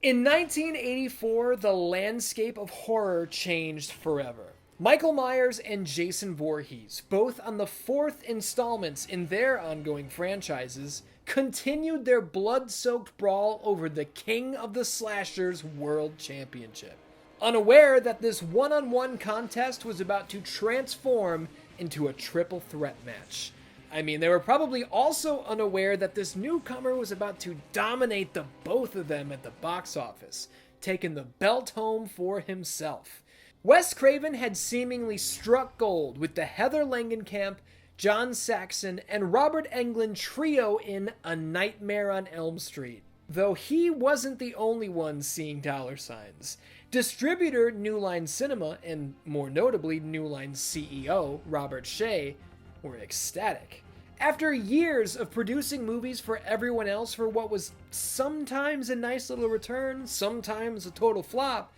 In 1984, the landscape of horror changed forever. Michael Myers and Jason Voorhees, both on the fourth installments in their ongoing franchises, continued their blood-soaked brawl over the King of the Slashers World Championship. Unaware that this one-on-one contest was about to transform into a triple threat match. I mean, they were probably also unaware that this newcomer was about to dominate the both of them at the box office, taking the belt home for himself. Wes Craven had seemingly struck gold with the Heather Langenkamp, John Saxon, and Robert Englund trio in A Nightmare on Elm Street. Though he wasn't the only one seeing dollar signs. Distributor New Line Cinema, and more notably New Line's CEO, Robert Shea, were ecstatic. After years of producing movies for everyone else for what was sometimes a nice little return, sometimes a total flop,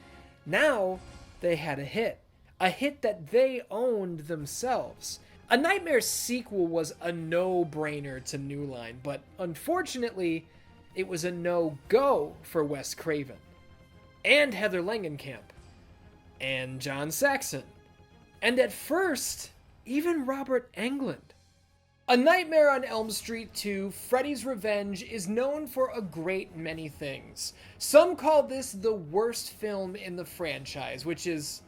now they had a hit that they owned themselves. A Nightmare sequel was a no-brainer to New Line, but unfortunately, it was a no-go for Wes Craven, and Heather Langenkamp, and John Saxon, and at first, even Robert Englund. A Nightmare on Elm Street 2, Freddy's Revenge, is known for a great many things. Some call this the worst film in the franchise, which is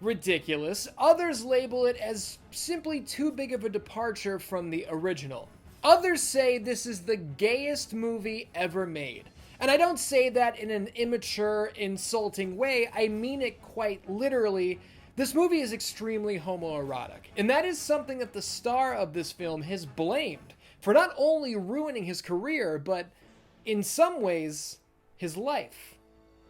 ridiculous. Others label it as simply too big of a departure from the original. Others say this is the gayest movie ever made. And I don't say that in an immature, insulting way. I mean it quite literally. This movie is extremely homoerotic, and that is something that the star of this film has blamed for not only ruining his career, but in some ways, his life.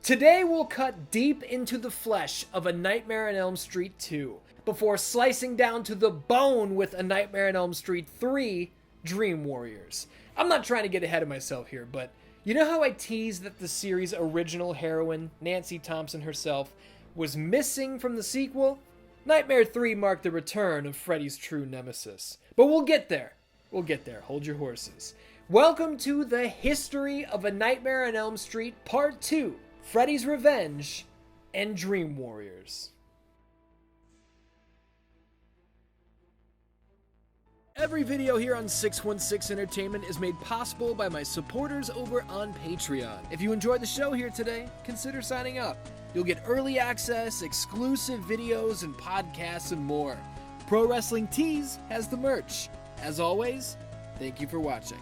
Today we'll cut deep into the flesh of A Nightmare on Elm Street 2, before slicing down to the bone with A Nightmare on Elm Street 3, Dream Warriors. I'm not trying to get ahead of myself here, but you know how I teased that the series' original heroine, Nancy Thompson herself, was missing from the sequel? Nightmare 3 marked the return of Freddy's true nemesis. But we'll get there. We'll get there. Hold your horses. Welcome to the history of A Nightmare on Elm Street Part 2, Freddy's Revenge and Dream Warriors. Every video here on 616 Entertainment is made possible by my supporters over on Patreon. If you enjoyed the show here today, consider signing up. You'll get early access, exclusive videos and podcasts, and more. Pro Wrestling Tees has the merch. As always, thank you for watching.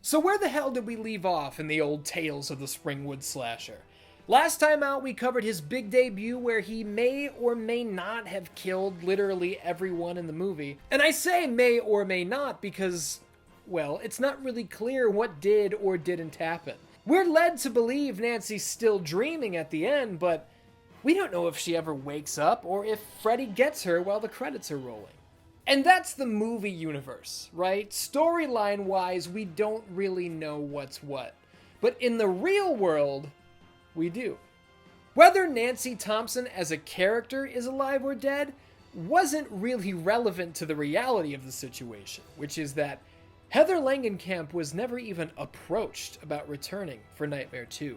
So where the hell did we leave off in the old tales of the Springwood Slasher? Last time out, we covered his big debut where he may or may not have killed literally everyone in the movie. And I say may or may not because, well, it's not really clear what did or didn't happen. We're led to believe Nancy's still dreaming at the end, but we don't know if she ever wakes up or if Freddy gets her while the credits are rolling. And that's the movie universe, right? Storyline-wise, we don't really know what's what. But in the real world, we do. Whether Nancy Thompson as a character is alive or dead wasn't really relevant to the reality of the situation, which is that Heather Langenkamp was never even approached about returning for Nightmare 2.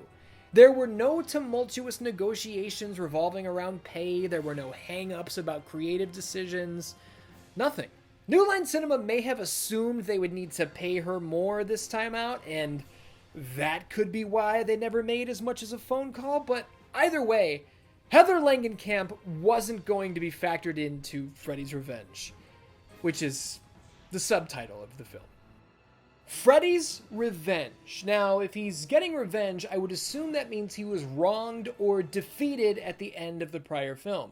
There were no tumultuous negotiations revolving around pay, there were no hang-ups about creative decisions, nothing. New Line Cinema may have assumed they would need to pay her more this time out, and that could be why they never made as much as a phone call, but either way, Heather Langenkamp wasn't going to be factored into Freddy's Revenge, which is the subtitle of the film. Freddy's Revenge. Now, if he's getting revenge, I would assume that means he was wronged or defeated at the end of the prior film.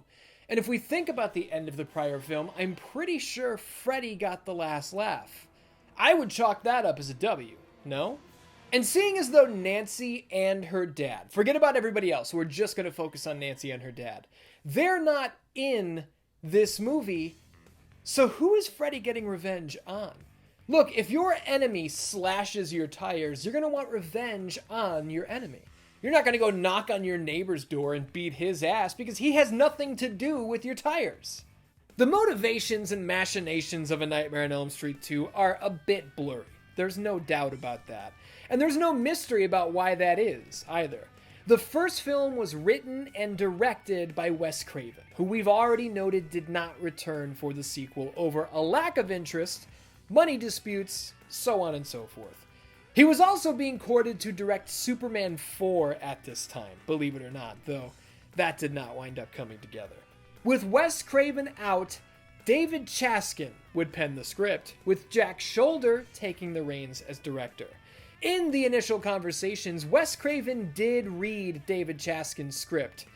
And if we think about the end of the prior film, I'm pretty sure Freddy got the last laugh. I would chalk that up as a W, no? And seeing as though Nancy and her dad, forget about everybody else, we're just going to focus on Nancy and her dad, they're not in this movie, so who is Freddy getting revenge on? Look, if your enemy slashes your tires, you're going to want revenge on your enemy. You're not going to go knock on your neighbor's door and beat his ass because he has nothing to do with your tires. The motivations and machinations of A Nightmare on Elm Street 2 are a bit blurry. There's no doubt about that. And there's no mystery about why that is, either. The first film was written and directed by Wes Craven, who we've already noted did not return for the sequel over a lack of interest, money disputes, so on and so forth. He was also being courted to direct Superman 4 at this time, believe it or not, though that did not wind up coming together. With Wes Craven out, David Chaskin would pen the script, with Jack Sholder taking the reins as director. In the initial conversations, Wes Craven did read David Chaskin's script,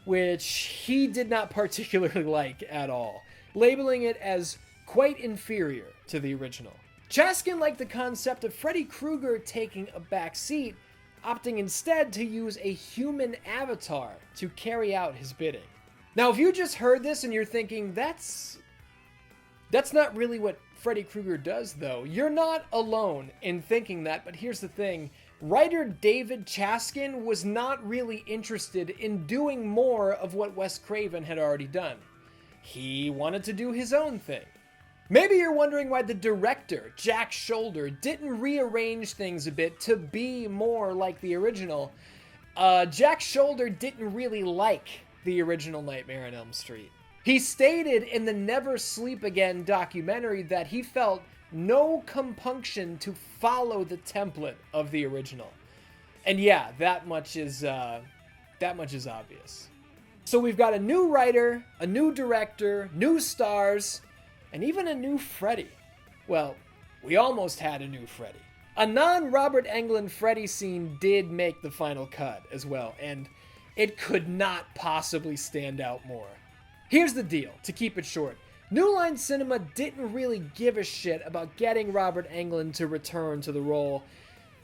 which he did not particularly like at all, labeling it as quite inferior to the original. Chaskin liked the concept of Freddy Krueger taking a back seat, opting instead to use a human avatar to carry out his bidding. Now, if you just heard this and you're thinking, that's not really what Freddy Krueger does, though, you're not alone in thinking that, but here's the thing. Writer David Chaskin was not really interested in doing more of what Wes Craven had already done. He wanted to do his own thing. Maybe you're wondering why the director, Jack Sholder, didn't rearrange things a bit to be more like the original. Jack Sholder didn't really like the original Nightmare on Elm Street. He stated in the Never Sleep Again documentary that he felt no compunction to follow the template of the original. And yeah, that much is obvious. So we've got a new writer, a new director, new stars, and even a new Freddy. Well, we almost had a new Freddy. A non-Robert Englund Freddy scene did make the final cut as well, and it could not possibly stand out more. Here's the deal, to keep it short. New Line Cinema didn't really give a shit about getting Robert Englund to return to the role,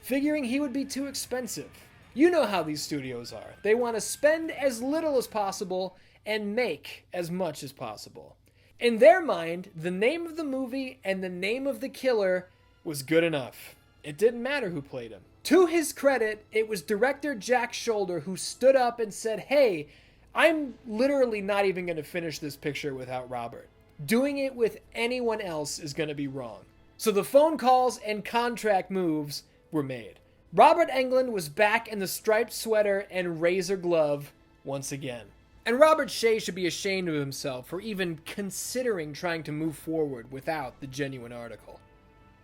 figuring he would be too expensive. You know how these studios are. They want to spend as little as possible and make as much as possible. In their mind, the name of the movie and the name of the killer was good enough. It didn't matter who played him. To his credit, it was director Jack Sholder who stood up and said, "Hey, I'm literally not even going to finish this picture without Robert. Doing it with anyone else is going to be wrong." So the phone calls and contract moves were made. Robert Englund was back in the striped sweater and razor glove once again. And Robert Shea should be ashamed of himself for even considering trying to move forward without the genuine article.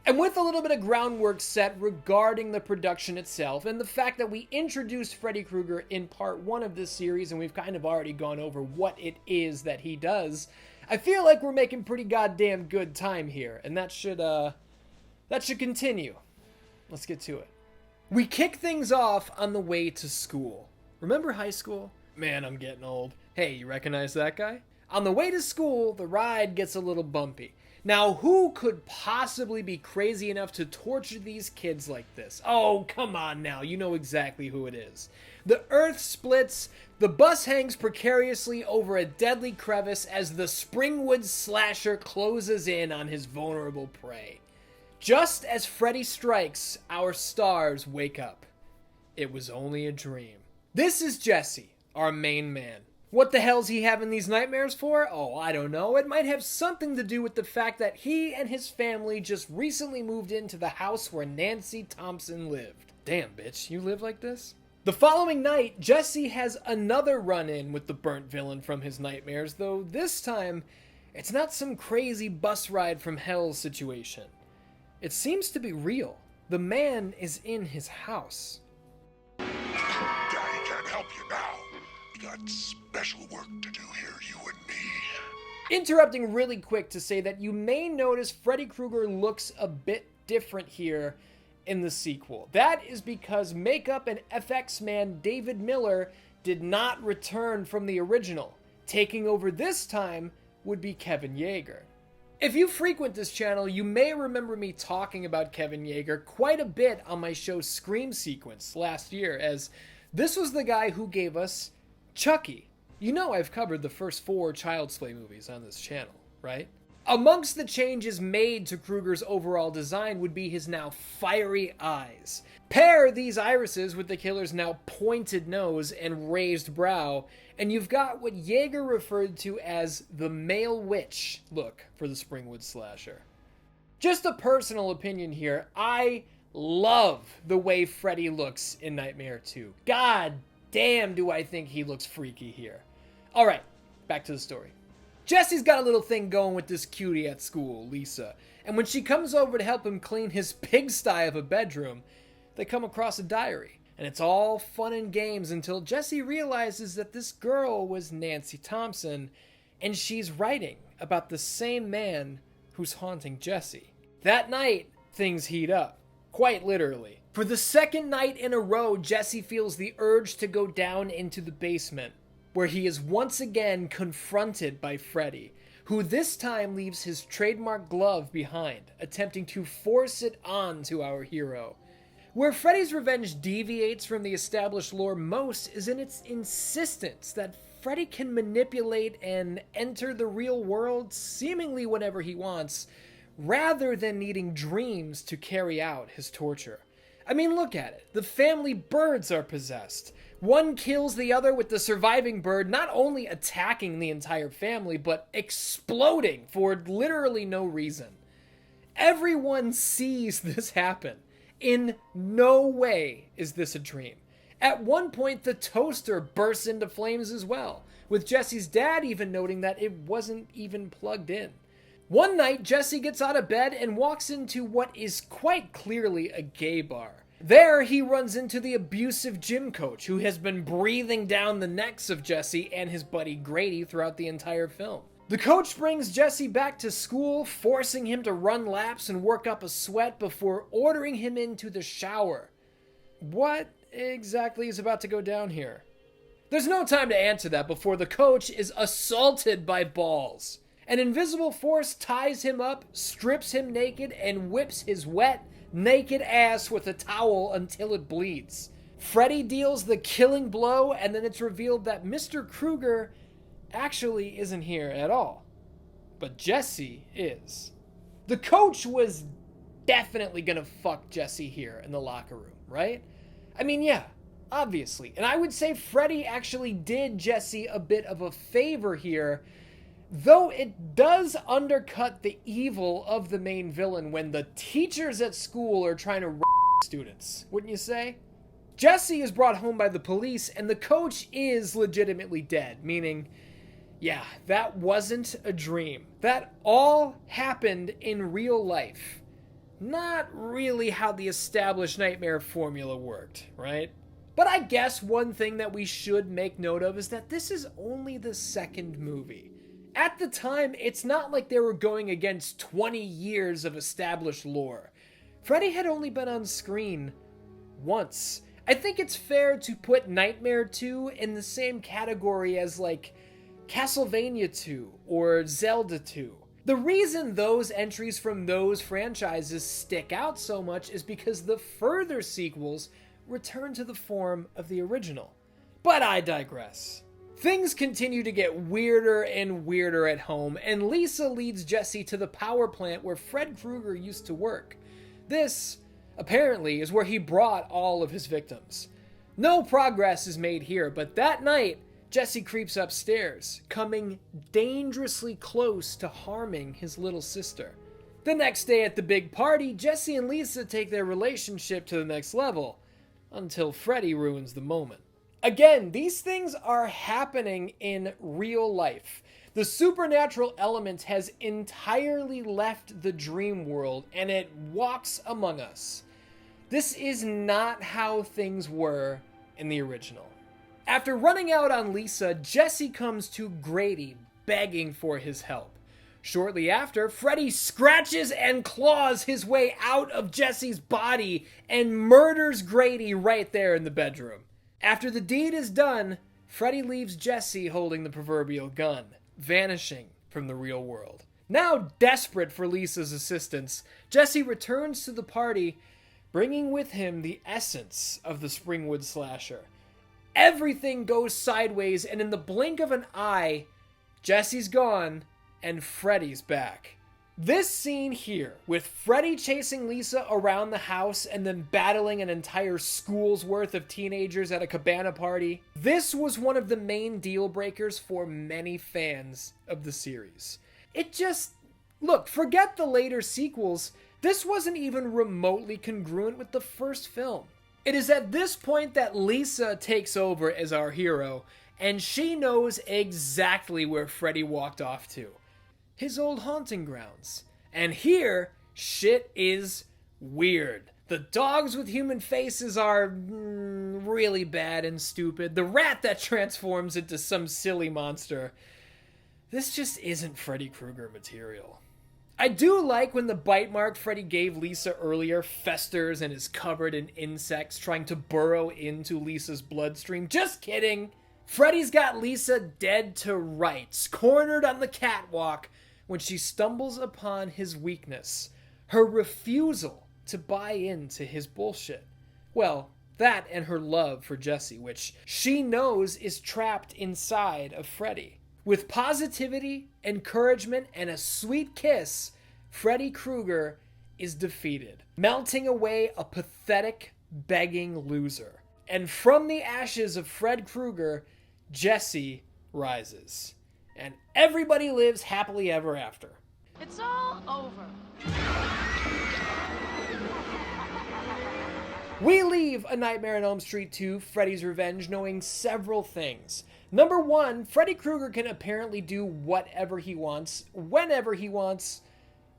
And with a little bit of groundwork set regarding the production itself and the fact that we introduced Freddy Krueger in part 1 of this series and we've kind of already gone over what it is that he does, I feel like we're making pretty goddamn good time here, and that should continue. Let's get to it. We kick things off on the way to school. Remember high school? Man, I'm getting old. Hey, you recognize that guy? On the way to school, the ride gets a little bumpy. Now, who could possibly be crazy enough to torture these kids like this? Oh, come on now, you know exactly who it is. The earth splits, the bus hangs precariously over a deadly crevice as the Springwood slasher closes in on his vulnerable prey. Just as Freddy strikes, our stars wake up. It was only a dream. This is Jesse, our main man. What the hell's he having these nightmares for? Oh, I don't know. It might have something to do with the fact that he and his family just recently moved into the house where Nancy Thompson lived. Damn, bitch, you live like this? The following night, Jesse has another run-in with the burnt villain from his nightmares, though this time, it's not some crazy bus ride from hell situation. It seems to be real. The man is in his house. Daddy can't help you now. We got special work to do here, you and me. Interrupting really quick to say that you may notice Freddy Krueger looks a bit different here in the sequel. That is because makeup and FX man David Miller did not return from the original. Taking over this time would be Kevin Yeager. If you frequent this channel, you may remember me talking about Kevin Yeager quite a bit on my show Scream Sequence last year, as this was the guy who gave us Chucky. You know I've covered the first 4 Child's Play movies on this channel, right? Amongst the changes made to Krueger's overall design would be his now fiery eyes. Pair these irises with the killer's now pointed nose and raised brow, and you've got what Yeager referred to as the male witch look for the Springwood slasher. Just a personal opinion here, I love the way Freddy looks in Nightmare 2. God damn, do I think he looks freaky here. Alright, back to the story. Jesse's got a little thing going with this cutie at school, Lisa, and when she comes over to help him clean his pigsty of a bedroom, they come across a diary. And it's all fun and games until Jesse realizes that this girl was Nancy Thompson, and she's writing about the same man who's haunting Jesse. That night, things heat up, quite literally. For the second night in a row, Jesse feels the urge to go down into the basement, where he is once again confronted by Freddy, who this time leaves his trademark glove behind, attempting to force it on to our hero. Where Freddy's revenge deviates from the established lore most is in its insistence that Freddy can manipulate and enter the real world seemingly whenever he wants, rather than needing dreams to carry out his torture. I mean, look at it. The family birds are possessed. One kills the other with the surviving bird not only attacking the entire family, but exploding for literally no reason. Everyone sees this happen. In no way is this a dream. At one point, the toaster bursts into flames as well, with Jesse's dad even noting that it wasn't even plugged in. One night, Jesse gets out of bed and walks into what is quite clearly a gay bar. There, he runs into the abusive gym coach who has been breathing down the necks of Jesse and his buddy Grady throughout the entire film. The coach brings Jesse back to school, forcing him to run laps and work up a sweat before ordering him into the shower. What exactly is about to go down here? There's no time to answer that before the coach is assaulted by balls. An invisible force ties him up, strips him naked, and whips his wet, naked ass with a towel until it bleeds. Freddy deals the killing blow, and then it's revealed that Mr. Krueger actually isn't here at all. But Jesse is. The coach was definitely gonna fuck Jesse here in the locker room, right? I mean, yeah, obviously. And I would say Freddy actually did Jesse a bit of a favor here, though it does undercut the evil of the main villain when the teachers at school are trying to students, wouldn't you say? Jesse is brought home by the police, and the coach is legitimately dead, meaning, yeah, that wasn't a dream. That all happened in real life. Not really how the established Nightmare formula worked, right? But I guess one thing that we should make note of is that this is only the second movie. At the time, it's not like they were going against 20 years of established lore. Freddy had only been on screen once. I think it's fair to put Nightmare 2 in the same category as like Castlevania 2 or Zelda 2. The reason those entries from those franchises stick out so much is because the further sequels return to the form of the original. But I digress. Things continue to get weirder and weirder at home, and Lisa leads Jesse to the power plant where Fred Krueger used to work. This, apparently, is where he brought all of his victims. No progress is made here, but that night, Jesse creeps upstairs, coming dangerously close to harming his little sister. The next day at the big party, Jesse and Lisa take their relationship to the next level, until Freddy ruins the moment. Again, these things are happening in real life. The supernatural element has entirely left the dream world, and it walks among us. This is not how things were in the original. After running out on Lisa, Jesse comes to Grady, begging for his help. Shortly after, Freddy scratches and claws his way out of Jesse's body and murders Grady right there in the bedroom. After the deed is done, Freddy leaves Jesse holding the proverbial gun, vanishing from the real world. Now desperate for Lisa's assistance, Jesse returns to the party, bringing with him the essence of the Springwood slasher. Everything goes sideways, and in the blink of an eye, Jesse's gone, and Freddy's back. This scene here, with Freddy chasing Lisa around the house and then battling an entire school's worth of teenagers at a cabana party, this was one of the main deal breakers for many fans of the series. It just... Look, forget the later sequels, this wasn't even remotely congruent with the first film. It is at this point that Lisa takes over as our hero, and she knows exactly where Freddy walked off to. His old haunting grounds. And here, shit is weird. The dogs with human faces are really bad and stupid. The rat that transforms into some silly monster. This just isn't Freddy Krueger material. I do like when the bite mark Freddy gave Lisa earlier festers and is covered in insects trying to burrow into Lisa's bloodstream. Just kidding. Freddy's got Lisa dead to rights, cornered on the catwalk, when she stumbles upon his weakness, her refusal to buy into his bullshit. Well, that and her love for Jesse, which she knows is trapped inside of Freddy. With positivity, encouragement, and a sweet kiss, Freddy Krueger is defeated, melting away a pathetic, begging loser. And from the ashes of Fred Krueger, Jesse rises. And everybody lives happily ever after. It's all over. We leave A Nightmare on Elm Street 2, Freddy's Revenge, knowing several things. Number one, Freddy Krueger can apparently do whatever he wants, whenever he wants,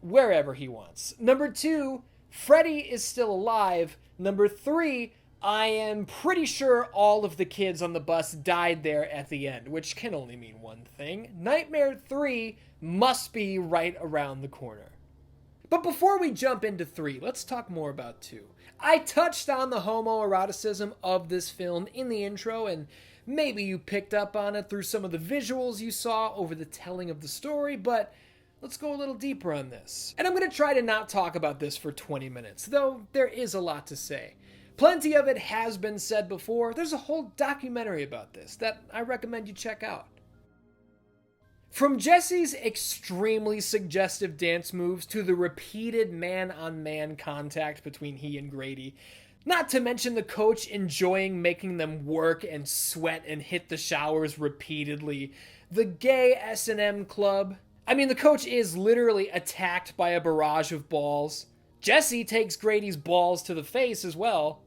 wherever he wants. Number two, Freddy is still alive. Number three, I am pretty sure all of the kids on the bus died there at the end, which can only mean one thing. Nightmare 3 must be right around the corner. But before we jump into 3, let's talk more about 2. I touched on the homoeroticism of this film in the intro, and maybe you picked up on it through some of the visuals you saw over the telling of the story, but let's go a little deeper on this. And I'm going to try to not talk about this for 20 minutes, though there is a lot to say. Plenty of it has been said before. There's a whole documentary about this that I recommend you check out. From Jesse's extremely suggestive dance moves to the repeated man-on-man contact between he and Grady, not to mention the coach enjoying making them work and sweat and hit the showers repeatedly, the gay S&M club. I mean, the coach is literally attacked by a barrage of balls. Jesse takes Grady's balls to the face as well.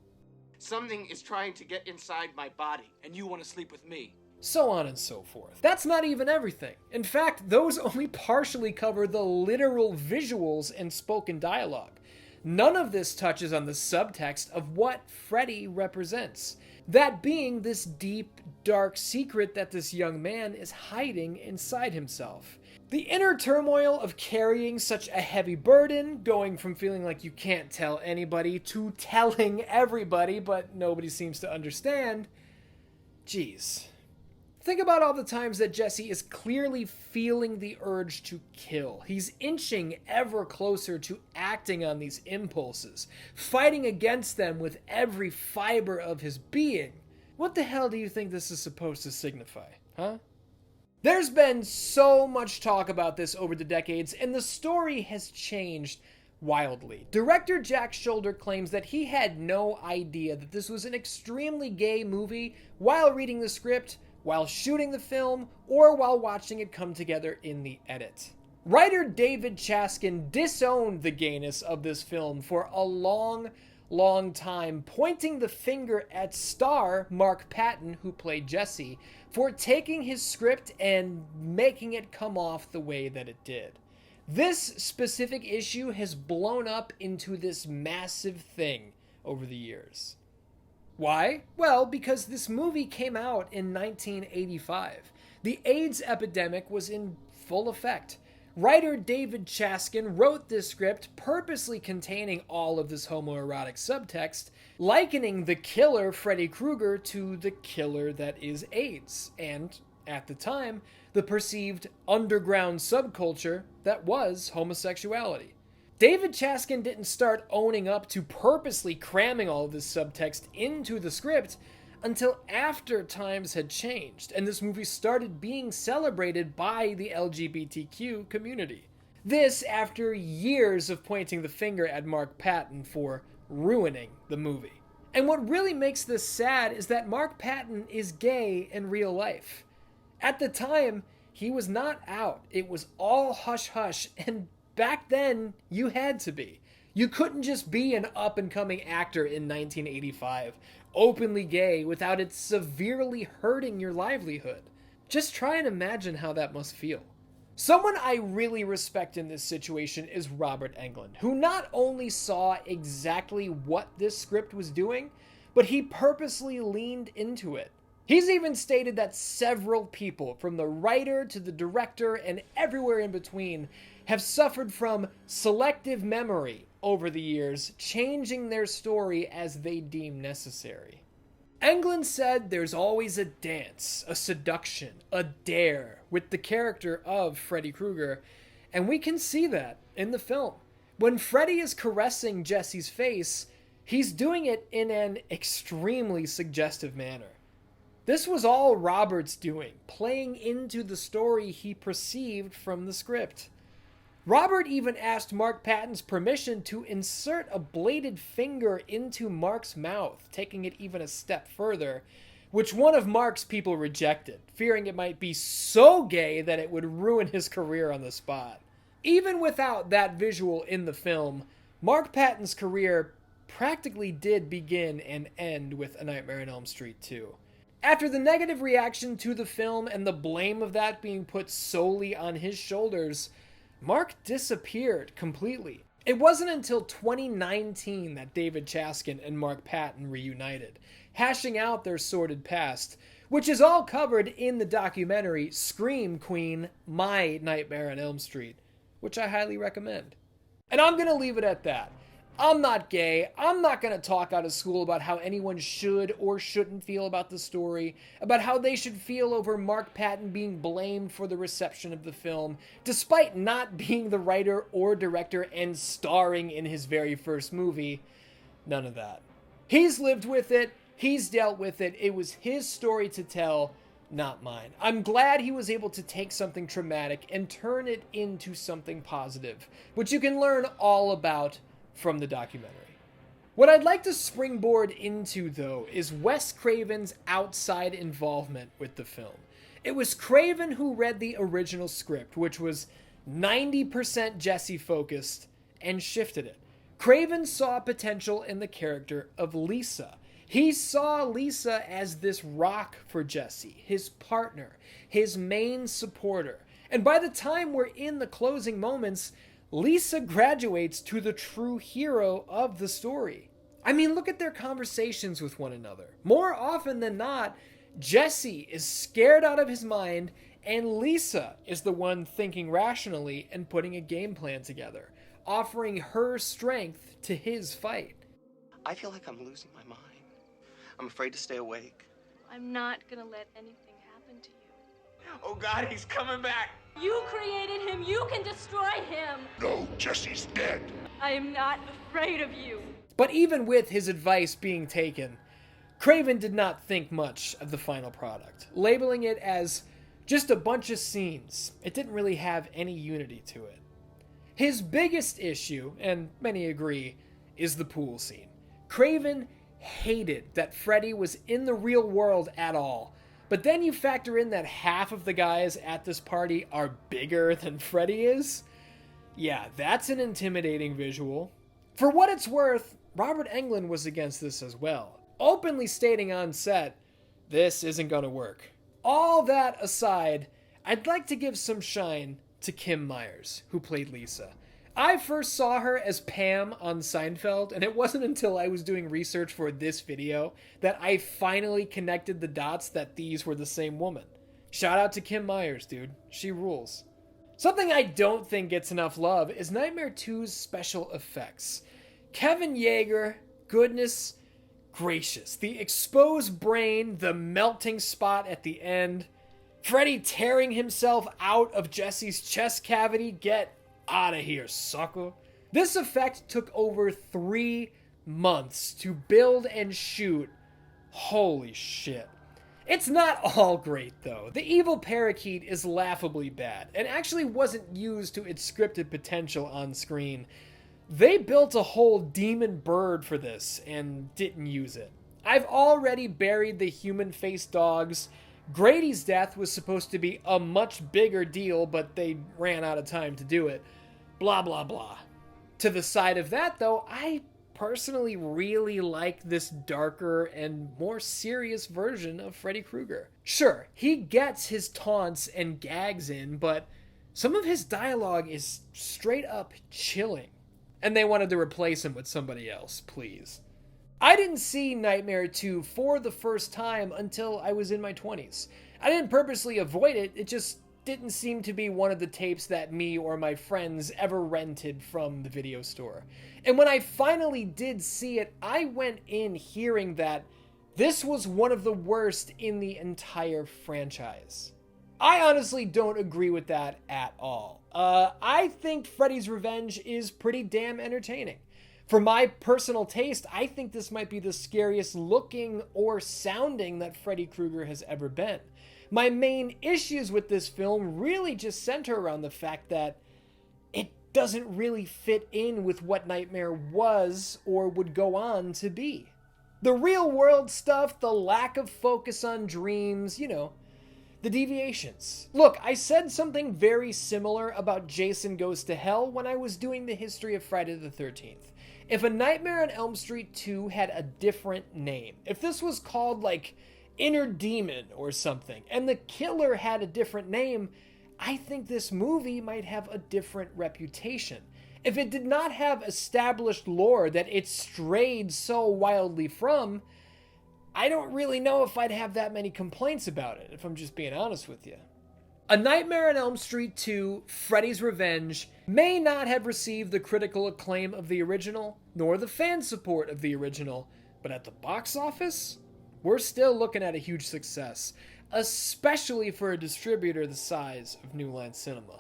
Something is trying to get inside my body, and you want to sleep with me. So on and so forth. That's not even everything. In fact, those only partially cover the literal visuals and spoken dialogue. None of this touches on the subtext of what Freddy represents. That being this deep, dark secret that this young man is hiding inside himself. The inner turmoil of carrying such a heavy burden, going from feeling like you can't tell anybody to telling everybody, but nobody seems to understand. Jeez. Think about all the times that Jesse is clearly feeling the urge to kill. He's inching ever closer to acting on these impulses, fighting against them with every fiber of his being. What the hell do you think this is supposed to signify, huh? There's been so much talk about this over the decades, and the story has changed wildly. Director Jack Shoulder claims that he had no idea that this was an extremely gay movie while reading the script, while shooting the film, or while watching it come together in the edit. Writer David Chaskin disowned the gayness of this film for a long time, pointing the finger at star Mark Patton, who played Jesse, for taking his script and making it come off the way that it did. This specific issue has blown up into this massive thing over the years. Why? Well, because this movie came out in 1985. The AIDS epidemic was in full effect. Writer David Chaskin wrote this script purposely containing all of this homoerotic subtext, likening the killer Freddy Krueger to the killer that is AIDS, and, at the time, the perceived underground subculture that was homosexuality. David Chaskin didn't start owning up to purposely cramming all of this subtext into the script until after times had changed and this movie started being celebrated by the LGBTQ community. This after years of pointing the finger at Mark Patton for ruining the movie. And what really makes this sad is that Mark Patton is gay in real life. At the time, he was not out. It was all hush-hush, and back then, you had to be. You couldn't just be an up-and-coming actor in 1985, openly gay, without it severely hurting your livelihood. Just try and imagine how that must feel. Someone I really respect in this situation is Robert Englund, who not only saw exactly what this script was doing, but he purposely leaned into it. He's even stated that several people, from the writer to the director and everywhere in between, have suffered from selective memory over the years, changing their story as they deem necessary. Englund said there's always a dance, a seduction, a dare with the character of Freddy Krueger, and we can see that in the film. When Freddy is caressing Jesse's face, he's doing it in an extremely suggestive manner. This was all Robert's doing, playing into the story he perceived from the script. Robert even asked Mark Patton's permission to insert a bladed finger into Mark's mouth, taking it even a step further, which one of Mark's people rejected, fearing it might be so gay that it would ruin his career on the spot. Even without that visual in the film, Mark Patton's career practically did begin and end with A Nightmare on Elm Street 2. After the negative reaction to the film and the blame of that being put solely on his shoulders, Mark disappeared completely. It wasn't until 2019 that David Chaskin and Mark Patton reunited, hashing out their sordid past, which is all covered in the documentary Scream Queen, My Nightmare on Elm Street, which I highly recommend. And I'm gonna leave it at that. I'm not gay. I'm not going to talk out of school about how anyone should or shouldn't feel about the story, about how they should feel over Mark Patton being blamed for the reception of the film, despite not being the writer or director and starring in his very first movie. None of that. He's lived with it. He's dealt with it. It was his story to tell, not mine. I'm glad he was able to take something traumatic and turn it into something positive, which you can learn all about from the documentary. What I'd like to springboard into, though, is Wes Craven's outside involvement with the film. It was Craven who read the original script, which was 90% Jesse focused, and shifted it. Craven saw potential in the character of Lisa. He saw Lisa as this rock for Jesse, his partner, his main supporter. And by the time we're in the closing moments, Lisa graduates to the true hero of the story. I mean, look at their conversations with one another. More often than not, Jesse is scared out of his mind, and Lisa is the one thinking rationally and putting a game plan together, offering her strength to his fight. I feel like I'm losing my mind. I'm afraid to stay awake. I'm not gonna let anything happen to you. Oh God, he's coming back! You created him, you can destroy him! No, Jesse's dead. I am not afraid of you. But even with his advice being taken, Craven did not think much of the final product, labeling it as just a bunch of scenes. It didn't really have any unity to it. His biggest issue, and many agree, is the pool scene. Craven hated that Freddy was in the real world at all. But then you factor in that half of the guys at this party are bigger than Freddy is. Yeah, that's an intimidating visual. For what it's worth, Robert Englund was against this as well, openly stating on set, this isn't gonna work. All that aside, I'd like to give some shine to Kim Myers, who played Lisa. I first saw her as Pam on Seinfeld, and it wasn't until I was doing research for this video that I finally connected the dots that these were the same woman. Shout out to Kim Myers, dude. She rules. Something I don't think gets enough love is Nightmare 2's special effects. Kevin Yeager, goodness gracious. The exposed brain, the melting spot at the end, Freddy tearing himself out of Jesse's chest cavity, get out of here, sucker. This effect took over 3 months to build and shoot. Holy shit. It's not all great, though. The evil parakeet is laughably bad, and actually wasn't used to its scripted potential on screen. They built a whole demon bird for this, and didn't use it. I've already buried the human-faced dogs. Grady's death was supposed to be a much bigger deal, but they ran out of time to do it. Blah, blah, blah. To the side of that, though, I personally really like this darker and more serious version of Freddy Krueger. Sure, he gets his taunts and gags in, but some of his dialogue is straight up chilling. And they wanted to replace him with somebody else, please. I didn't see Nightmare 2 for the first time until I was in my 20s. I didn't purposely avoid it, it just didn't seem to be one of the tapes that me or my friends ever rented from the video store. And when I finally did see it, I went in hearing that this was one of the worst in the entire franchise. I honestly don't agree with that at all. I think Freddy's Revenge is pretty damn entertaining. For my personal taste, I think this might be the scariest looking or sounding that Freddy Krueger has ever been. My main issues with this film really just center around the fact that it doesn't really fit in with what Nightmare was or would go on to be. The real world stuff, the lack of focus on dreams, the deviations. Look, I said something very similar about Jason Goes to Hell when I was doing the history of Friday the 13th. If A Nightmare on Elm Street 2 had a different name, if this was called like Inner Demon or something, and the killer had a different name, I think this movie might have a different reputation. If it did not have established lore that it strayed so wildly from, I don't really know if I'd have that many complaints about it, if I'm just being honest with you. A Nightmare on Elm Street 2, Freddy's Revenge, may not have received the critical acclaim of the original, nor the fan support of the original, but at the box office, we're still looking at a huge success, especially for a distributor the size of New Line Cinema.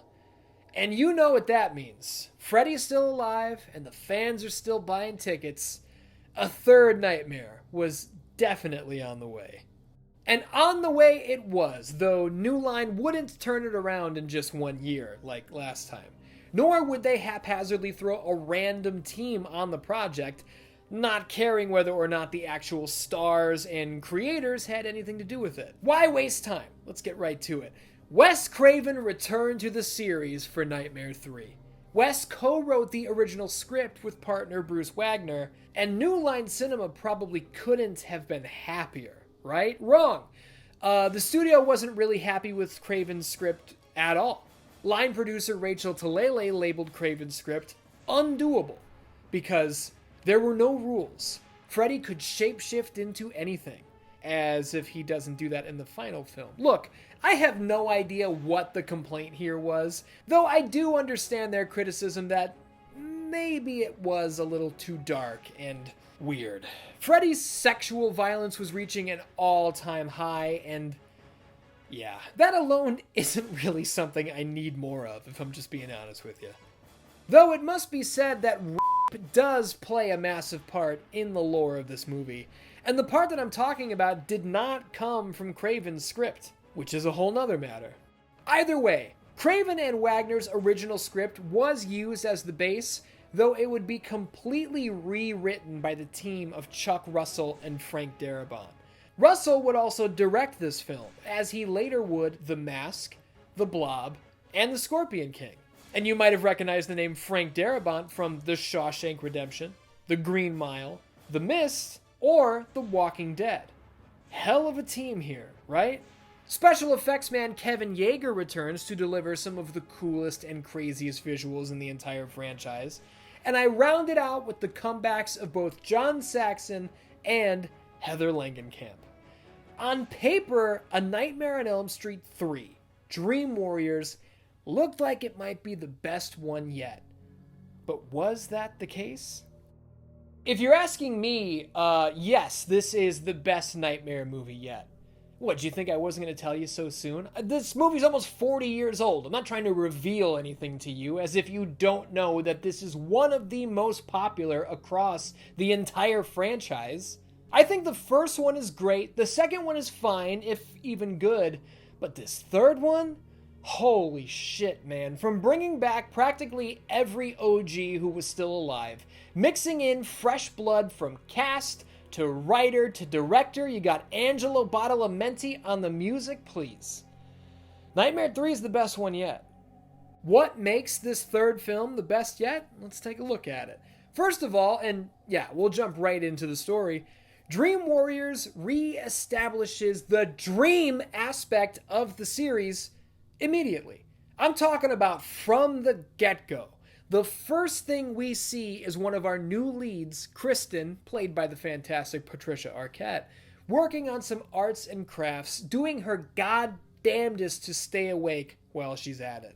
And you know what that means. Freddy's still alive, and the fans are still buying tickets. A third Nightmare was definitely on the way. And on the way it was, though New Line wouldn't turn it around in just 1 year, like last time. Nor would they haphazardly throw a random team on the project, not caring whether or not the actual stars and creators had anything to do with it. Why waste time? Let's get right to it. Wes Craven returned to the series for Nightmare 3. Wes co-wrote the original script with partner Bruce Wagner, and New Line Cinema probably couldn't have been happier, right? Wrong. The studio wasn't really happy with Craven's script at all. Line producer Rachel Talalay labeled Craven's script undoable because there were no rules. Freddy could shapeshift into anything, as if he doesn't do that in the final film. Look, I have no idea what the complaint here was, though I do understand their criticism that maybe it was a little too dark and weird. Freddy's sexual violence was reaching an all-time high, and yeah, that alone isn't really something I need more of, if I'm just being honest with you. Though it must be said that rape does play a massive part in the lore of this movie, and the part that I'm talking about did not come from Craven's script, which is a whole nother matter. Either way, Craven and Wagner's original script was used as the base, though it would be completely rewritten by the team of Chuck Russell and Frank Darabont. Russell would also direct this film, as he later would The Mask, The Blob, and The Scorpion King. And you might have recognized the name Frank Darabont from The Shawshank Redemption, The Green Mile, The Mist, or The Walking Dead. Hell of a team here, right? Special effects man Kevin Yeager returns to deliver some of the coolest and craziest visuals in the entire franchise. And I round it out with the comebacks of both John Saxon and Heather Langenkamp. On paper, A Nightmare on Elm Street 3, Dream Warriors, looked like it might be the best one yet. But was that the case? If you're asking me, yes, this is the best Nightmare movie yet. What, do you think I wasn't going to tell you so soon? This movie's almost 40 years old. I'm not trying to reveal anything to you, as if you don't know that this is one of the most popular across the entire franchise. I think the first one is great, the second one is fine, if even good, but this third one? Holy shit, man. From bringing back practically every OG who was still alive, mixing in fresh blood from cast to writer to director, you got Angelo Badalamenti on the music, please. Nightmare 3 is the best one yet. What makes this third film the best yet? Let's take a look at it. First of all, and yeah, we'll jump right into the story, Dream Warriors re-establishes the dream aspect of the series immediately. I'm talking about from the get-go. The first thing we see is one of our new leads, Kristen, played by the fantastic Patricia Arquette, working on some arts and crafts, doing her goddamnedest to stay awake while she's at it.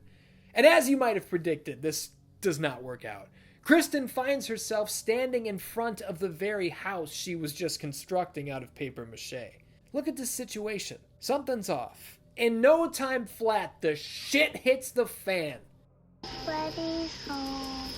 And as you might have predicted, this does not work out. Kristen finds herself standing in front of the very house she was just constructing out of paper mache. Look at this situation. Something's off. In no time flat, the shit hits the fan. Freddy's home.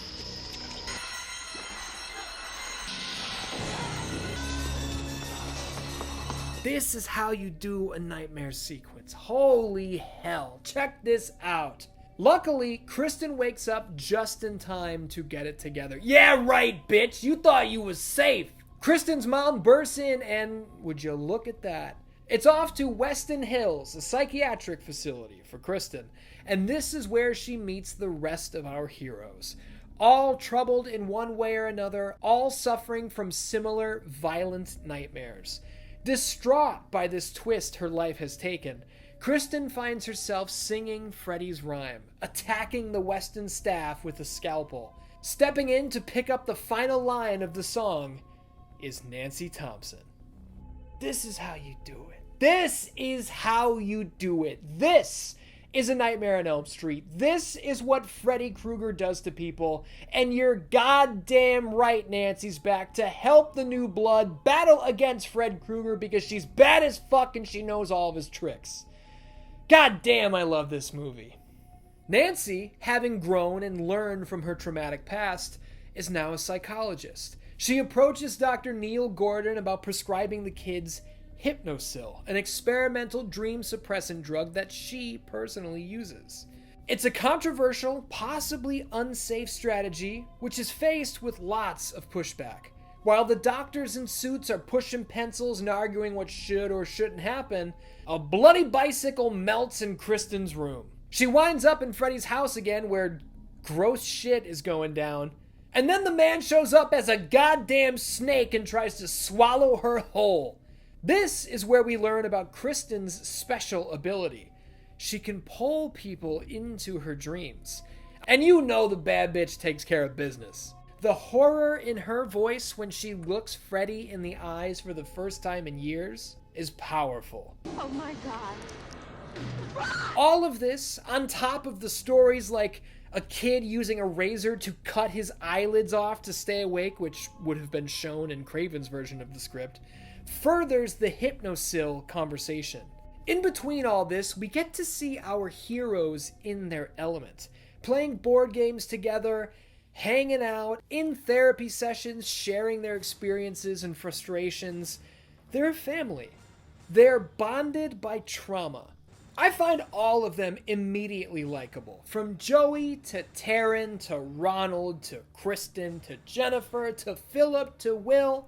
This is how you do a nightmare sequence. Holy hell. Check this out. Luckily, Kristen wakes up just in time to get it together. Yeah, right, bitch. You thought you was safe. Kristen's mom bursts in and, would you look at that? It's off to Weston Hills, a psychiatric facility for Kristen. And this is where she meets the rest of our heroes. All troubled in one way or another, all suffering from similar violent nightmares. Distraught by this twist her life has taken, Kristen finds herself singing Freddy's rhyme, attacking the Weston staff with a scalpel. Stepping in to pick up the final line of the song is Nancy Thompson. This is how you do it. This is how you do it. This is A Nightmare on Elm Street. This is what Freddy Krueger does to people. And you're goddamn right Nancy's back to help the new blood battle against Fred Krueger because she's bad as fuck and she knows all of his tricks. God damn, I love this movie. Nancy, having grown and learned from her traumatic past, is now a psychologist. She approaches Dr. Neil Gordon about prescribing the kids Hypnosil, an experimental dream suppressant drug that she personally uses. It's a controversial, possibly unsafe strategy, which is faced with lots of pushback. While the doctors in suits are pushing pencils and arguing what should or shouldn't happen, a bloody bicycle melts in Kristen's room. She winds up in Freddy's house again where gross shit is going down. And then the man shows up as a goddamn snake and tries to swallow her whole. This is where we learn about Kristen's special ability. She can pull people into her dreams. And you know the bad bitch takes care of business. The horror in her voice when she looks Freddy in the eyes for the first time in years is powerful. Oh my god. All of this on top of the stories like a kid using a razor to cut his eyelids off to stay awake, which would have been shown in Craven's version of the script, furthers the Hypnosil conversation. In between all this, we get to see our heroes in their element, playing board games together, hanging out, in therapy sessions, sharing their experiences and frustrations. They're a family. They're bonded by trauma. I find all of them immediately likable. From Joey to Taryn to Ronald to Kristen to Jennifer to Philip to Will.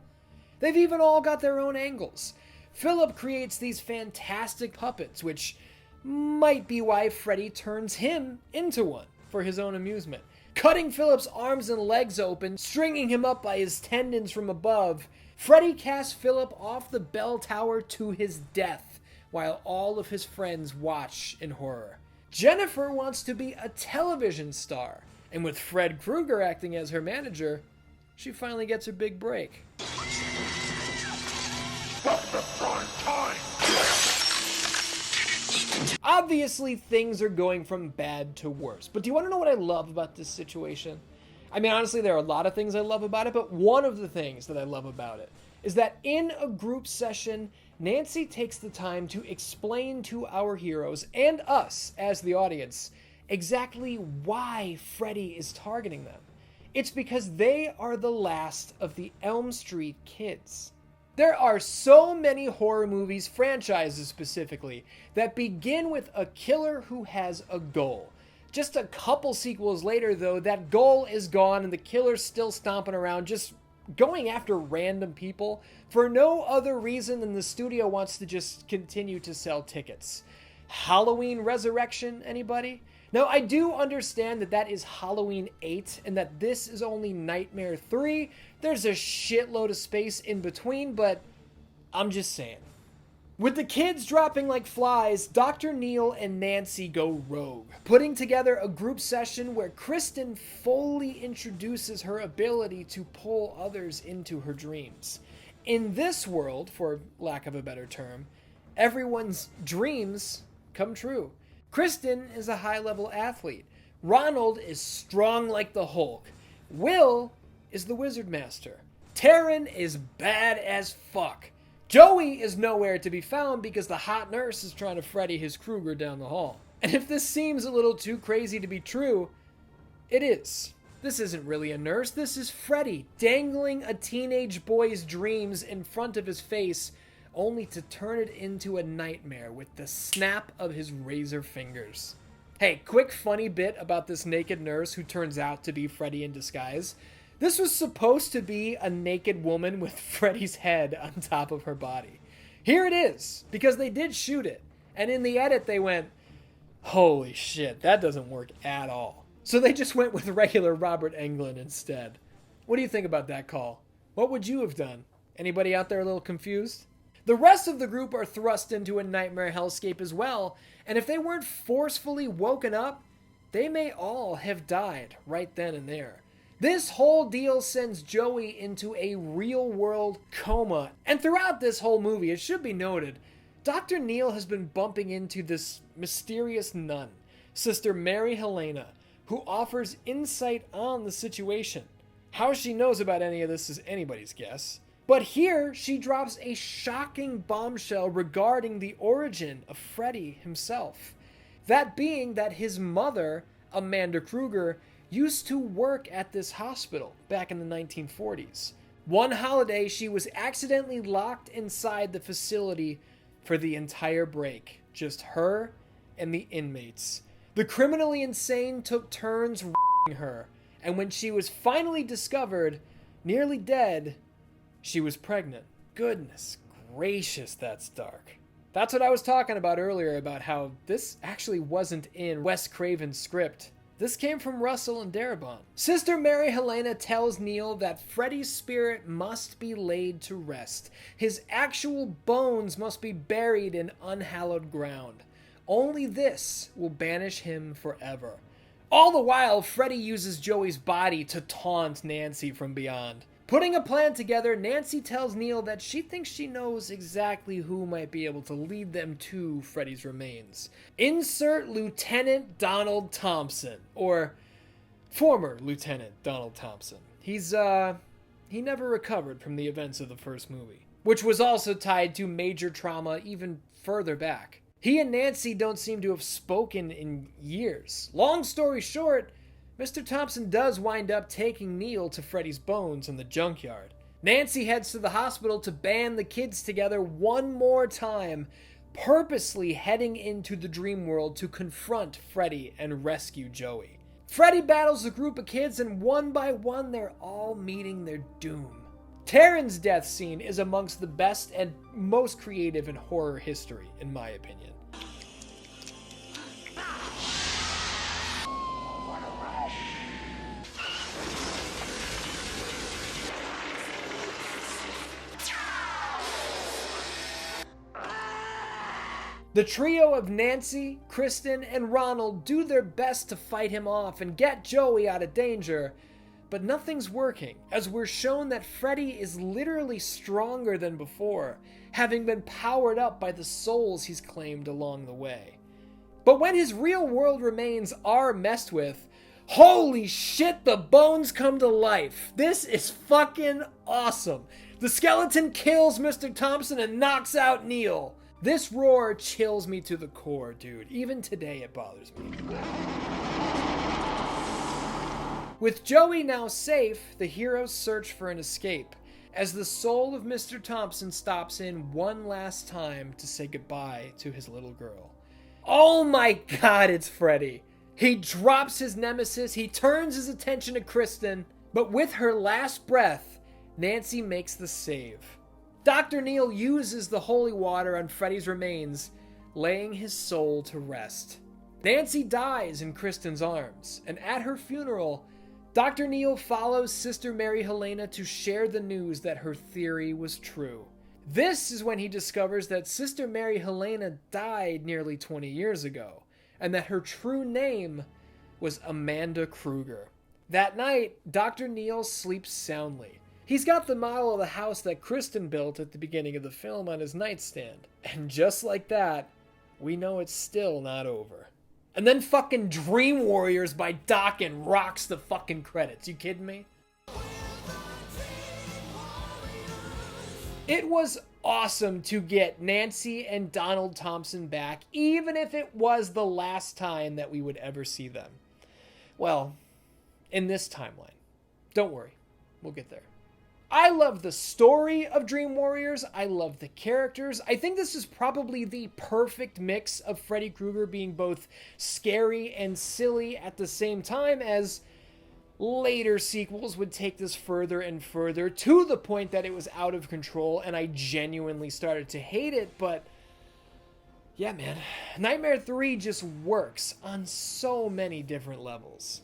They've even all got their own angles. Philip creates these fantastic puppets, which might be why Freddy turns him into one for his own amusement. Cutting Philip's arms and legs open, stringing him up by his tendons from above, Freddy casts Philip off the bell tower to his death, while all of his friends watch in horror. Jennifer wants to be a television star, and with Fred Krueger acting as her manager, she finally gets her big break. Obviously, things are going from bad to worse. But do you want to know what I love about this situation? I mean, honestly, there are a lot of things I love about it, but one of the things that I love about it is that in a group session, Nancy takes the time to explain to our heroes and us as the audience exactly why Freddy is targeting them. It's because they are the last of the Elm Street kids. There are so many horror movies, franchises specifically, that begin with a killer who has a goal. Just a couple sequels later, though, that goal is gone and the killer's still stomping around, just going after random people for no other reason than the studio wants to just continue to sell tickets. Halloween Resurrection, anybody? Now, I do understand that is Halloween 8 and that this is only Nightmare 3. There's a shitload of space in between, but I'm just saying. With the kids dropping like flies, Dr. Neil and Nancy go rogue, putting together a group session where Kristen fully introduces her ability to pull others into her dreams. In this world, for lack of a better term, everyone's dreams come true. Kristen is a high-level athlete. Ronald is strong like the Hulk. Will is the Wizard Master. Taryn is bad as fuck. Joey is nowhere to be found because the hot nurse is trying to Freddy his Krueger down the hall. And if this seems a little too crazy to be true, it is. This isn't really a nurse, this is Freddy dangling a teenage boy's dreams in front of his face, only to turn it into a nightmare with the snap of his razor fingers. Hey, quick funny bit about this naked nurse who turns out to be Freddy in disguise. This was supposed to be a naked woman with Freddy's head on top of her body. Here it is, because they did shoot it. And in the edit they went, holy shit, that doesn't work at all. So they just went with regular Robert Englund instead. What do you think about that call? What would you have done? Anybody out there a little confused? The rest of the group are thrust into a nightmare hellscape as well, and if they weren't forcefully woken up, they may all have died right then and there. This whole deal sends Joey into a real-world coma. And throughout this whole movie, it should be noted, Dr. Neil has been bumping into this mysterious nun, Sister Mary Helena, who offers insight on the situation. How she knows about any of this is anybody's guess. But here, she drops a shocking bombshell regarding the origin of Freddy himself. That being that his mother, Amanda Krueger, used to work at this hospital back in the 1940s. One holiday, she was accidentally locked inside the facility for the entire break. Just her and the inmates. The criminally insane took turns r***ing her, and when she was finally discovered, nearly dead, she was pregnant. Goodness gracious, that's dark. That's what I was talking about earlier, about how this actually wasn't in Wes Craven's script. This came from Russell and Darabont. Sister Mary Helena tells Neil that Freddy's spirit must be laid to rest. His actual bones must be buried in unhallowed ground. Only this will banish him forever. All the while, Freddy uses Joey's body to taunt Nancy from beyond. Putting a plan together, Nancy tells Neil that she thinks she knows exactly who might be able to lead them to Freddy's remains. Insert Lieutenant Donald Thompson, or former Lieutenant Donald Thompson. He never recovered from the events of the first movie, which was also tied to major trauma even further back. He and Nancy don't seem to have spoken in years. Long story short, Mr. Thompson does wind up taking Neil to Freddy's bones in the junkyard. Nancy heads to the hospital to band the kids together one more time, purposely heading into the dream world to confront Freddy and rescue Joey. Freddy battles a group of kids, and one by one they're all meeting their doom. Taryn's death scene is amongst the best and most creative in horror history, in my opinion. The trio of Nancy, Kristen, and Ronald do their best to fight him off and get Joey out of danger, but nothing's working, as we're shown that Freddy is literally stronger than before, having been powered up by the souls he's claimed along the way. But when his real-world remains are messed with, holy shit, the bones come to life! This is fucking awesome! The skeleton kills Mr. Thompson and knocks out Neil! This roar chills me to the core, dude. Even today it bothers me. With Joey now safe, the heroes search for an escape. as the soul of Mr. Thompson stops in one last time to say goodbye to his little girl. Oh my god, it's Freddy! He drops his nemesis, he turns his attention to Kristen, but with her last breath, Nancy makes the save. Dr. Neil uses the holy water on Freddy's remains, laying his soul to rest. Nancy dies in Kristen's arms, and at her funeral, Dr. Neil follows Sister Mary Helena to share the news that her theory was true. This is when he discovers that Sister Mary Helena died nearly 20 years ago, and that her true name was Amanda Krueger. That night, Dr. Neil sleeps soundly. He's got the model of the house that Kristen built at the beginning of the film on his nightstand. And just like that, we know it's still not over. And then fucking Dream Warriors by Dokken rocks the fucking credits. You kidding me? It was awesome to get Nancy and Donald Thompson back, even if it was the last time that we would ever see them. Well, in this timeline. Don't worry, we'll get there. I love the story of Dream Warriors. I love the characters. I think this is probably the perfect mix of Freddy Krueger being both scary and silly at the same time, as later sequels would take this further and further to the point that it was out of control and I genuinely started to hate it. But yeah, man, Nightmare 3 just works on so many different levels.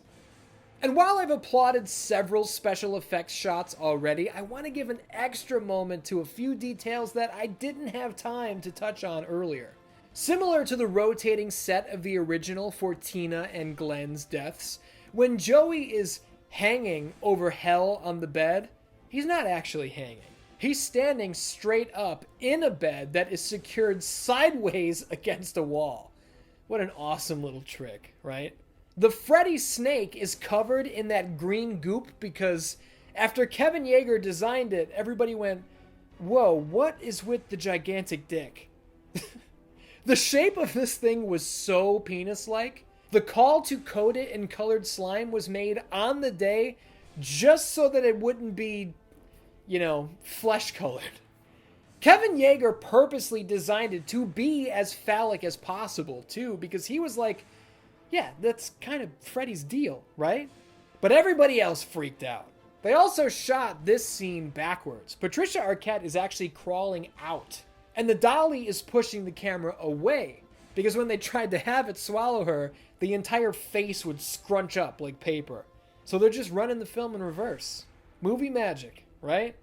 And while I've applauded several special effects shots already, I want to give an extra moment to a few details that I didn't have time to touch on earlier. Similar to the rotating set of the original for Tina and Glenn's deaths, when Joey is hanging over Hell on the bed, he's not actually hanging. He's standing straight up in a bed that is secured sideways against a wall. What an awesome little trick, right? The Freddy snake is covered in that green goop because after Kevin Yeager designed it, everybody went, whoa, what is with the gigantic dick? The shape of this thing was so penis-like. The call to coat it in colored slime was made on the day just so that it wouldn't be, flesh-colored. Kevin Yeager purposely designed it to be as phallic as possible, too, because he was like, yeah, that's kind of Freddy's deal, right? But everybody else freaked out. They also shot this scene backwards. Patricia Arquette is actually crawling out, and the dolly is pushing the camera away, because when they tried to have it swallow her, the entire face would scrunch up like paper. So they're just running the film in reverse. Movie magic, right?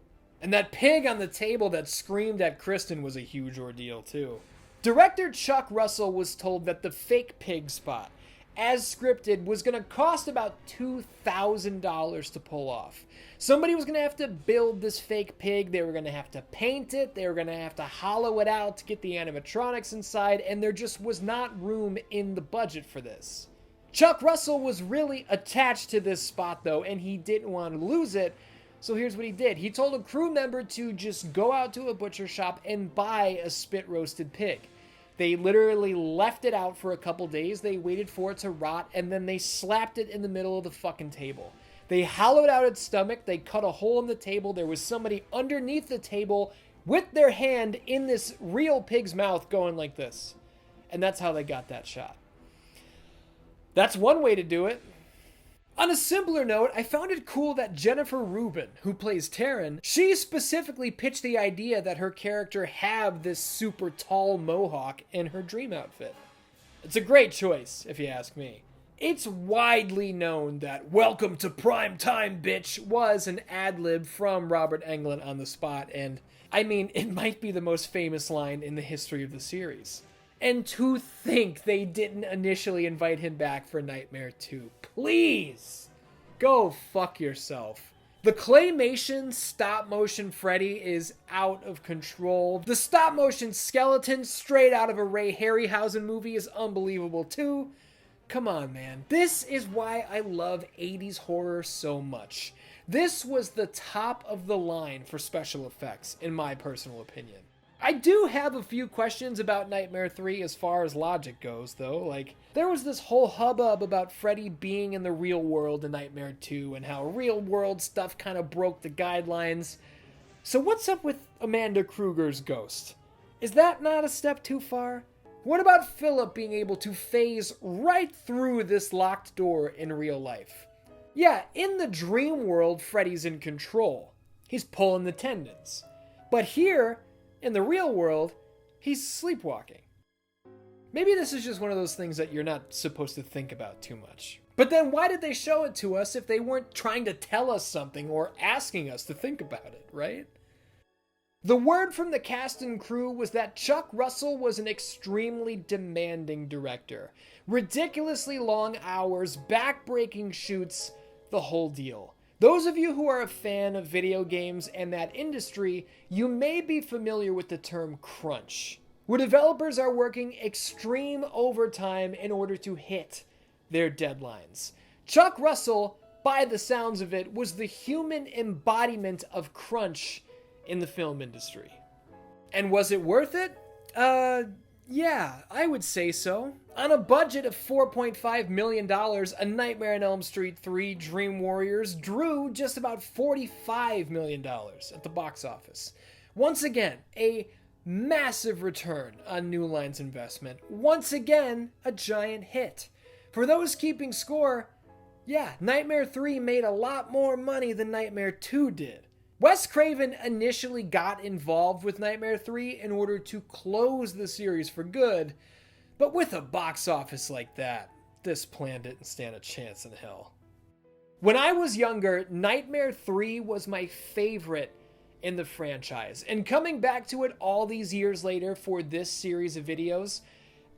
And that pig on the table that screamed at Kristen was a huge ordeal, too. Director Chuck Russell was told that the fake pig spot, as scripted, was going to cost about $2,000 to pull off. Somebody was going to have to build this fake pig, they were going to have to paint it, they were going to have to hollow it out to get the animatronics inside, and there just was not room in the budget for this. Chuck Russell was really attached to this spot though, and he didn't want to lose it, so here's what he did. He told a crew member to just go out to a butcher shop and buy a spit-roasted pig. They literally left it out for a couple days, they waited for it to rot, and then they slapped it in the middle of the fucking table. They hollowed out its stomach, they cut a hole in the table, there was somebody underneath the table with their hand in this real pig's mouth going like this. And that's how they got that shot. That's one way to do it. On a simpler note, I found it cool that Jennifer Rubin, who plays Taryn, she specifically pitched the idea that her character have this super tall mohawk in her dream outfit. It's a great choice, if you ask me. It's widely known that "Welcome to Prime Time, bitch" was an ad-lib from Robert Englund on the spot, and I mean, it might be the most famous line in the history of the series. And to think they didn't initially invite him back for Nightmare 2. Please! Go fuck yourself. The claymation stop-motion Freddy is out of control. The stop-motion skeleton straight out of a Ray Harryhausen movie is unbelievable too. Come on, man. This is why I love 80s horror so much. This was the top of the line for special effects, in my personal opinion. I do have a few questions about Nightmare 3 as far as logic goes, though. Like, there was this whole hubbub about Freddy being in the real world in Nightmare 2 and how real world stuff kind of broke the guidelines. So what's up with Amanda Krueger's ghost? Is that not a step too far? What about Philip being able to phase right through this locked door in real life? Yeah, in the dream world, Freddy's in control. He's pulling the tendons. But here, in the real world, he's sleepwalking. Maybe this is just one of those things that you're not supposed to think about too much. But then why did they show it to us if they weren't trying to tell us something or asking us to think about it, right? The word from the cast and crew was that Chuck Russell was an extremely demanding director. Ridiculously long hours, back-breaking shoots, the whole deal. Those of you who are a fan of video games and that industry, you may be familiar with the term crunch, where developers are working extreme overtime in order to hit their deadlines. Chuck Russell, by the sounds of it, was the human embodiment of crunch in the film industry. And was it worth it? Yeah, I would say so. On a budget of $4.5 million, A Nightmare on Elm Street 3 Dream Warriors drew just about $45 million at the box office. Once again, a massive return on New Line's investment. Once again, a giant hit. For those keeping score, yeah, Nightmare 3 made a lot more money than Nightmare 2 did. Wes Craven initially got involved with Nightmare 3 in order to close the series for good, but with a box office like that, this plan didn't stand a chance in hell. When I was younger, Nightmare 3 was my favorite in the franchise, and coming back to it all these years later for this series of videos,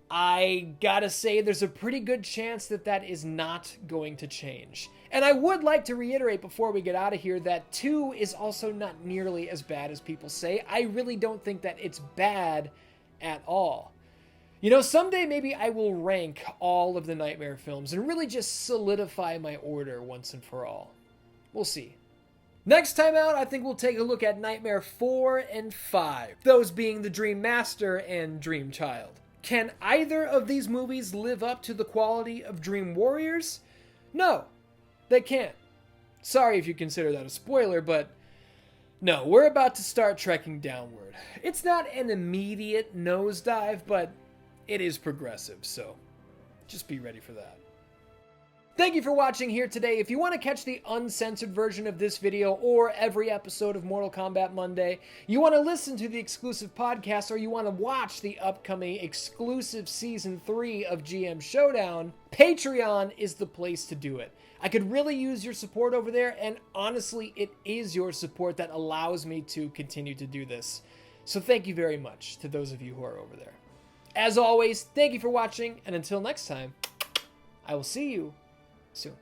I gotta say there's a pretty good chance that that is not going to change. And I would like to reiterate before we get out of here that 2 is also not nearly as bad as people say. I really don't think that it's bad at all. You know, someday maybe I will rank all of the Nightmare films and really just solidify my order once and for all. We'll see. Next time out, I think we'll take a look at Nightmare 4 and 5, those being the Dream Master and Dream Child. Can either of these movies live up to the quality of Dream Warriors? No, they can't. Sorry if you consider that a spoiler, but no, we're about to start trekking downward. It's not an immediate nosedive, but it is progressive, so just be ready for that. Thank you for watching here today. If you want to catch the uncensored version of this video or every episode of Mortal Kombat Monday, you want to listen to the exclusive podcast, or you want to watch the upcoming exclusive Season 3 of GM Showdown, Patreon is the place to do it. I could really use your support over there, and honestly, it is your support that allows me to continue to do this. So thank you very much to those of you who are over there. As always, thank you for watching, and until next time, I will see you soon.